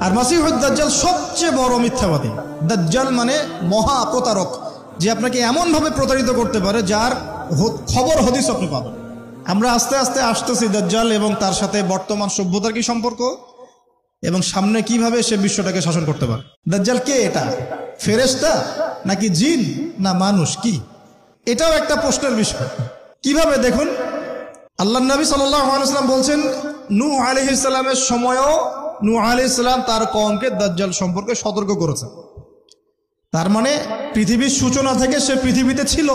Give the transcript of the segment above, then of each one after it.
আর মাসিহুদ দাজ্জাল সবচেয়ে বড় মিথ্যাবাদী। দাজ্জাল মানে মহা প্রতারক, যে আপনাকে এমনভাবে প্রতারিত করতে পারে যার খবর হদিস আপনি পাবেন। আমরা আস্তে আস্তে আসতেছি দাজ্জাল এবং তার সাথে বর্তমান সভ্যতার কি সম্পর্ক এবং সামনে কিভাবে সে বিশ্বটাকে শাসন করতে পারে। দাজ্জাল কে? এটা ফেরেশতা নাকি জিন না মানুষ? কি এটাও একটা প্রশ্নের বিষয়। কিভাবে? দেখুন, আল্লাহর নবী সাল্লাল্লাহু আলাইহি ওয়াসাল্লাম বলছেন নূহ আলাইহিস সালামের সময়ও নূহ আলাইহিস সালাম তার কওমকে দাজ্জাল সম্পর্কে সতর্ক করেছেন। তার মানে পৃথিবীর সূচনা থেকে সে পৃথিবীতে ছিল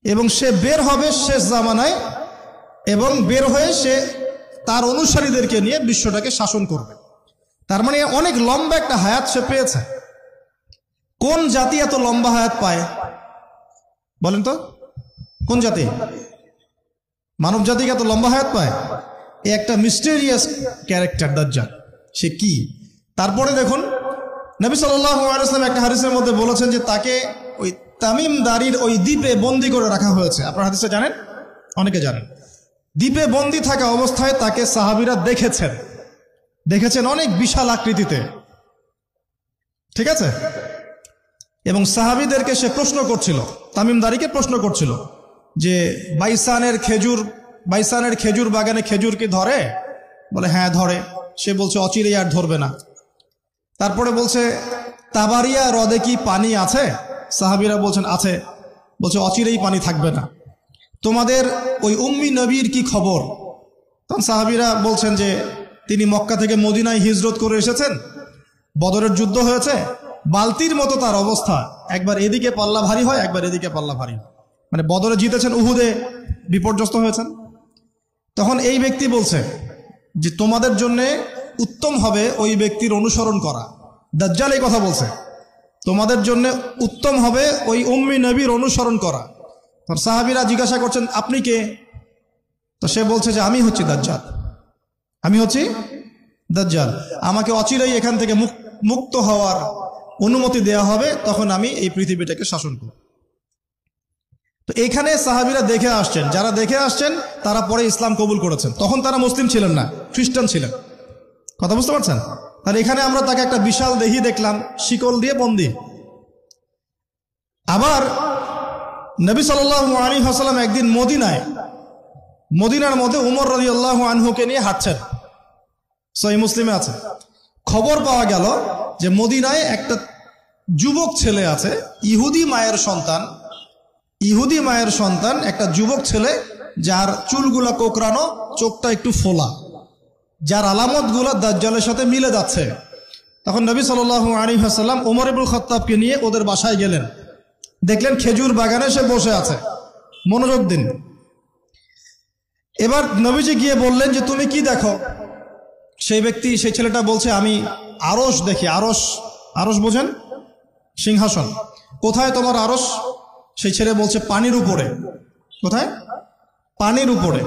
এবং সে বের হবে শেষ জামানায়, এবং বের হয়ে সে তার অনুসারীদেরকে নিয়ে বিশ্বটাকে শাসন করবে। তার মানে অনেক লম্বা একটা হায়াত সে পেয়েছে। কোন জাতি এত লম্বা হায়াত পায় বলেন তো? কোন জাতি মানব জাতিকে এত লম্বা হায়াত পায়? এই একটা মিস্টেরিয়াস ক্যারেক্টার দাজ্জাল। সে কি? তারপরে দেখুন, নবী সাল্লাল্লাহু আলাইহি ওয়াসাল্লাম একটা হাদিসের মধ্যে বলেছেন যে তাকে ওই তামিম দারির ওই দ্বীপে বন্দি করে রাখা হয়েছে। আপনারা হাদিসে জানেন, অনেকে জানেন। দ্বীপে বন্দি থাকা অবস্থায় তাকে সাহাবীরা দেখেছেন অনেক বিশাল আকৃতিতে, ঠিক আছে? এবং সাহাবীদেরকে সে প্রশ্ন করছিল, তামিম দারিকে প্রশ্ন করছিল যে বাইসানের খেজুর বাগানে খেজুর কি ধরে? বলে হ্যাঁ ধরে। সে বলছে অচিরেই আর ধরবে না। তারপরে বলছে তাবারিয়া হ্রদে কি পানি আছে? সাহাবীরা বলছেন আছে। বলছে অচিরেই পানি থাকবে না। তোমাদের ওই উম্মি নবীর কি খবর? তখন সাহাবীরা বলছেন যে তিনি মক্কা থেকে মদিনায় হিজরত করে এসেছেন, বদরের যুদ্ধ হয়েছে, বালতির মতো তার অবস্থা, একবার এদিকে পাল্লা ভারী হয় একবার এদিকে পাল্লা ভারী হয়। মানে বদরে জিতেছেন, উহুদে বিপর্যস্ত হয়েছেন। তখন এই ব্যক্তি বলছে যে তোমাদের জন্য উত্তম হবে ওই ব্যক্তির অনুসরণ করা। দাজ্জাল এই কথা বলছে, তোমাদের জন্য উত্তম হবে ওই উম্মি নবীর অনুসরণ করা। তখন সাহাবীরা জিজ্ঞাসা করছেন আপনি কে? তো সে বলছে যে আমি হচ্ছি দাজ্জাল, আমাকে অচিরেই এখান থেকে মুক্ত হওয়ার অনুমতি দেয়া হবে, তখন আমি এই পৃথিবীটাকে শাসন করব। তো এখানে সাহাবীরা দেখে আসছেন, যারা দেখে আসছেন তারা পরে ইসলাম কবুল করেছেন। তখন তারা মুসলিম ছিলেন না, খ্রিস্টান ছিলেন। কথা বুঝতে পারছেন? তাহলে এখানে আমরা তাকে একটা বিশাল দেহি দেখলাম, শিকল দিয়ে বন্দী। আবার নবী সাল্লাল্লাহু আলাইহি ওয়াসাল্লাম একদিন মদিনার মধ্যে উমর রাদিয়াল্লাহু আনহুকে নিয়ে হাঁটছেন, সহিহ মুসলিমে আছে। খবর পাওয়া গেল যে মদিনায় একটা যুবক ছেলে আছে, ইহুদি মায়ের সন্তান একটা যুবক ছেলে, যার চুলগুলা কোকড়ানো, চোখটা একটু ফোলা, যার আলামতগুলো দাজ্জালের সাথে মিলে যাচ্ছে। তখন নবী সাল্লাল্লাহু আলাইহি ওয়াসাল্লাম ওমর ইবনে খাত্তাবকে নিয়ে ওদের বাসায় গেলেন। দেখলেন খেজুর বাগানে সে বসে আছে, মনোযোগ দিন। এবার নবীজি গিয়ে বললেন যে তুমি কি দেখো? সেই ছেলেটা বলছে আমি আরশ দেখি। আরশ বোঝেন? সিংহাসন। কোথায় তোমার আরশ? সেই ছেলে বলছে পানির উপরে। কোথায়? পানির উপরে।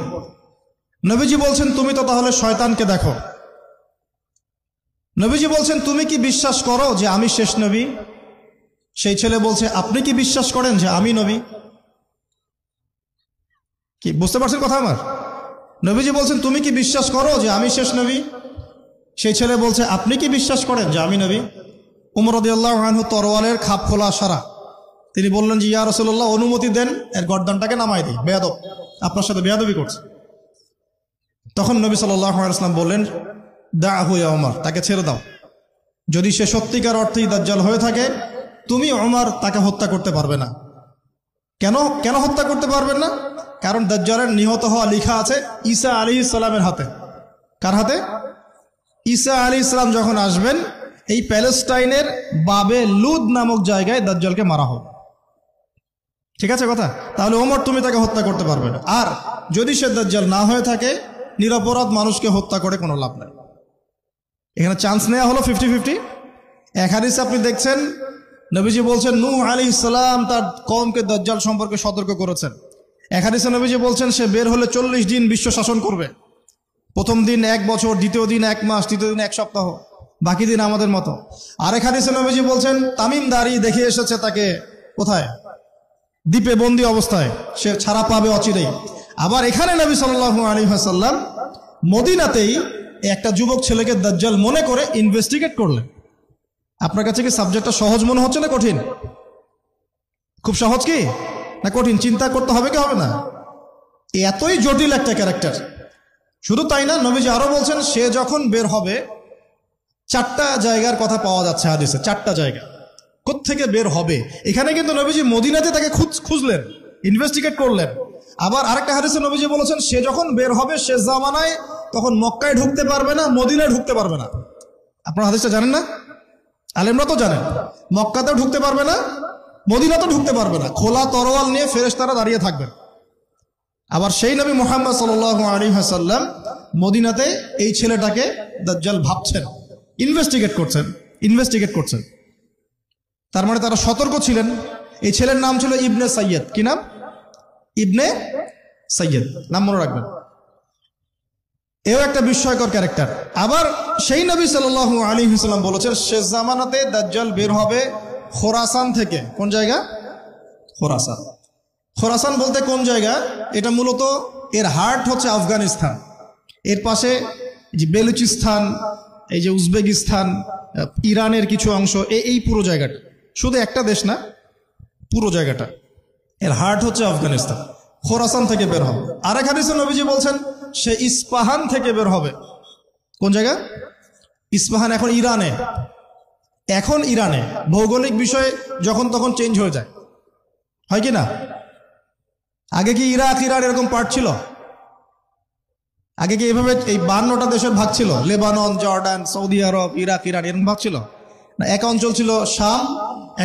নবীজি বলছেন তুমি তো তাহলে শয়তানকে দেখো। নবীজি বলছেন তুমি কি বিশ্বাস করো যে আমি শেষ নবী? সেই ছেলে বলছে আপনি কি বিশ্বাস করেন যে আমি নবী? কি বুঝতে পারছেন কথা আমার? নবীজি বলছেন তুমি কি বিশ্বাস করো যে আমি শেষ নবী? সেই ছেলে বলছে আপনি কি বিশ্বাস করেন যে আমি নবী? উমর রাদিয়াল্লাহু আনহু তরোয়ালের খাপ খোলা সারা। তিনি বললেন যে ইয়া রাসূলুল্লাহ অনুমতি দেন, এর গর্দানটাকে নামাই দিই, বেয়াদব, আপনার সাথে বেয়াদবি করছে। তখন নবী সাল্লাল্লাহু আলাইহি ওয়াসাল্লাম বললেন দাহু ইয়া উমর, তাকে ছেড়ে দাও। যদি সে সত্যিকার অর্থেই দাজ্জাল হয়ে থাকে, তুমি উমর তাকে হত্যা করতে পারবে না। কেন হত্যা করতে পারবেন না? কারণ দাজ্জালের নিহত হওয়া লেখা আছে ঈসা আলাইহিস সালামের হাতে। কার হাতে? ঈসা আলাইহিস সালাম যখন আসবেন, এই প্যালেস্টাইনের বাবে লুদ নামক জায়গায় দাজ্জালকে মারা হবে। ঠিক আছে কথা? তাহলে ওমর তুমি তাকে হত্যা করতে পারবে না। আর যদি সে দাজ্জাল না হয়ে থাকে, নিরপরাধ মানুষকে হত্যা করে কোনো লাভ নাই। এখানে চান্স নেওয়া হলো 50-50। এক হাদিসে আপনি দেখছেন নবীজি বলছেন নূহ আলাইহিস সালাম তার কওমকে দাজ্জাল সম্পর্কে সতর্ক করেছেন। এক হাদিসে নবীজি বলছেন সে বের হলে 40 দিন বিশ্ব শাসন করবে। প্রথম দিন 1 বছর, দ্বিতীয় দিন 1 মাস, তৃতীয় দিন 1 সপ্তাহ, বাকি দিন আমাদের মতো। আরেক হাদিসে নবীজি বলছেন তামিম দারি দেখে এসেছে তাকে কোথায়? দ্বীপে বন্দী অবস্থায়, সে ছাড়া পাবে অচিরেই। আবার এখানে নবী সাল্লাল্লাহু আলাইহি ওয়াসাল্লাম মদিনাতেই একটা যুবক ছেলেকে দাজ্জাল মনে করে ইনভেস্টিগেট করলেন। আপনার কাছে কি সাবজেক্টটা সহজ মনে হচ্ছে না কঠিন? খুব সহজ কি না কঠিন? চিন্তা করতে হবে কি হবে না? এতই জটিল একটা ক্যারেক্টার। শুধু তাই না, নবীজি আরো বলছেন সে যখন বের হবে, 4টা জায়গার কথা পাওয়া যাচ্ছে হাদিসে, 4টা জায়গা। কোত্থেকে বের হবে? এখানে কিন্তু নবীজি মদিনাতে তাকে খুঁজলেন, ইনভেস্টিগেট করলেন। আবার আরেকটা হাদিসে নবীজি বলেছেন সে যখন বের হবে শেষ জামানায়, তখন মক্কায় ঢুকতে পারবে না, মদিনায় ঢুকতে পারবে না। আপনারা হাদিসটা জানেন না? আলেমরা তো জানেন। মক্কাতেও ঢুকতে পারবে না, মদিনাতেও ঢুকতে পারবে না। খোলা তরোয়াল নিয়ে ফেরেশতারা দাঁড়িয়ে থাকবেন। আবার সেই নবী মুহাম্মদ সাল্লাল্লাহু আলাইহি ওয়াসাল্লাম মদিনাতে এই ছেলেটাকে দাজ্জাল ভাবছেন, ইনভেস্টিগেট করছেন। তার মানে তারা সতর্ক ছিলেন। এই ছেলের নাম ছিল ইবনে সাইয়্যিদ। কি নাম? ইবনে সাইয়্যিদ, নাম মনে রাখবেন। এও একটা বিস্ময়কর ক্যারেক্টার। আবার সেই নবী সাল্লাল্লাহু আলাইহি ওয়াসাল্লাম বলেছেন শেষ জামানাতে দাজ্জাল বের হবে খোরাসান থেকে। কোন জায়গা? খোরাসান। খোরাসান বলতে কোন জায়গা? এটা মূলত এর হার্ট হচ্ছে আফগানিস্তান, এর পাশে যে বেলুচিস্তান, এই যে উজবেকিস্তান, ইরানের কিছু অংশ, এই পুরো জায়গাটা, শুধু একটা দেশ না, পুরো জায়গাটা এর হার্ট হচ্ছে আফগানিস্তান। খোরাসান থেকে বের হবে। আরেক হাদিসে নবীজি বলছেন সে ইস্পাহান থেকে বের হবে। কোন জায়গা? ইস্পাহান এখন ইরানে। ভৌগোলিক বিষয়ে যখন তখন চেঞ্জ হয়ে যায়, হয় কি না? আগে কি ইরাক ইরান এরকম পার্ট ছিল? আগে কি এভাবে এই 52টা দেশের ভাগ ছিল? লেবানন, জর্ডান, সৌদি আরব, ইরাক ইরান এরকম ভাগ ছিল না। এক অঞ্চল ছিল শাম,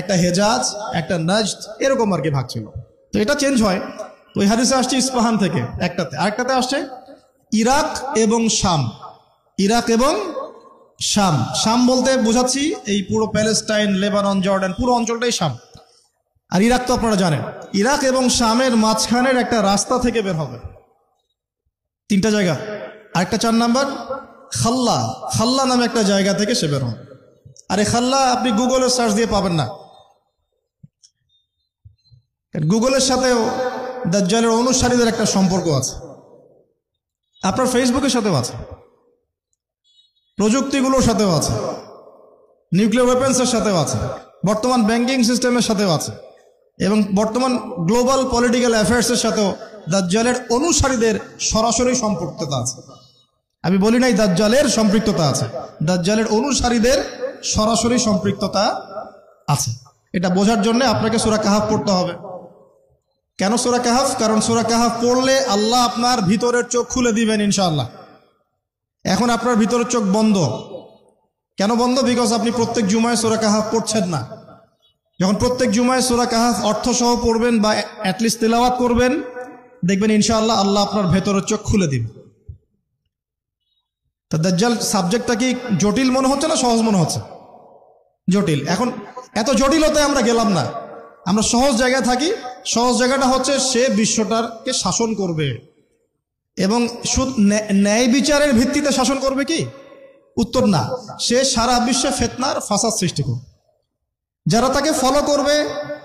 একটা হেজাজ, একটা নাজদ, এরকম আর কি ভাগ ছিল। তো এটা চেঞ্জ হয়। তো ওই হাদিসে আসছে ইস্পাহান থেকে একটাতে, আরেকটাতে আসছে ইরাক এবং শাম। শাম বলতে বোঝাচ্ছি এই পুরো প্যালেস্টাইন, লেবানন, জর্ডান, পুরো অঞ্চলটাই শাম। আর ইরাক তো আপনারা জানেন। ইরাক এবং শামের মাঝখানের একটা রাস্তা থেকে বের হবে। 3টা জায়গা। আরেকটা 4 নাম্বার খাল্লা নামে একটা জায়গা থেকে সে বের হবে। আর এই খাল্লা আপনি গুগলে সার্চ দিয়ে পাবেন না। গুগলের সাথেও দাজ্জালের অনুসারীদের একটা সম্পর্ক আছে, আপনার ফেসবুকের সাথেও আছে, প্রযুক্তিগুলোর সাথেও আছে, নিউক্লিয়ার ওয়েপন্সের সাথেও আছে, বর্তমান ব্যাংকিং সিস্টেমের সাথেও আছে, এবং বর্তমান গ্লোবাল পলিটিক্যাল অ্যাফেয়ার্সের সাথেও দাজ্জালের অনুসারীদের সরাসরি সম্পৃক্ততা আছে। আমি বলি নাই দাজ্জালের সম্পৃক্ততা আছে, দাজ্জালের অনুসারীদের সরাসরি সম্পৃক্ততা আছে। এটা বোঝার জন্য আপনাকে সূরা কাহাফ পড়তে হবে। কেন সূরা কাহাফ? কারণ সূরা কাহাফ পড়লে আল্লাহ আপনার ভিতরের চোখ খুলে দিবেন ইনশাআল্লাহ। এখন আপনার ভিতরের চোখ বন্ধ। কেন বন্ধ? বিকজ আপনি প্রত্যেক জুমায় সূরা কাহাফ পড়ছেন না। যখন প্রত্যেক জুমায় সূরা কাহাফ অর্থসহ পড়বেন বা অ্যাটলিস্ট তেলাওয়াত করবেন, দেখবেন ইনশাআল্লাহ আল্লাহ আপনার ভেতরের চোখ খুলে দিবেন। তা দাজ্জাল সাবজেক্টটা কি জটিল মনে হচ্ছে না সহজ মনে হচ্ছে? জটিল। এখন এত জটিলতায় আমরা গেলাম না, আমরা সহজ জায়গায় থাকি। সহজ জায়গাটা হচ্ছে সে বিশ্বটাকে শাসন করবে, এবং ন্যায় বিচারের ভিত্তিতে শাসন করবে কি? উত্তর না, সে সারা বিশ্বে ফিতনার ফাসাদ সৃষ্টি করবে। যারা তাকে ফলো করবে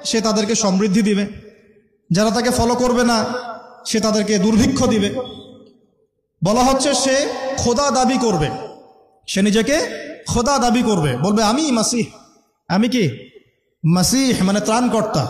সে তাদেরকে সমৃদ্ধি দিবে, যারা তাকে ফলো করবে না সে তাদেরকে দুর্ভিক্ষ দিবে। বলা হচ্ছে সে খোদা দাবি করবে, সে নিজেকে খোদা দাবি করবে, বলবে আমি মাসিহ। আমি কি? মাসিহ মানে ত্রাণকর্তা।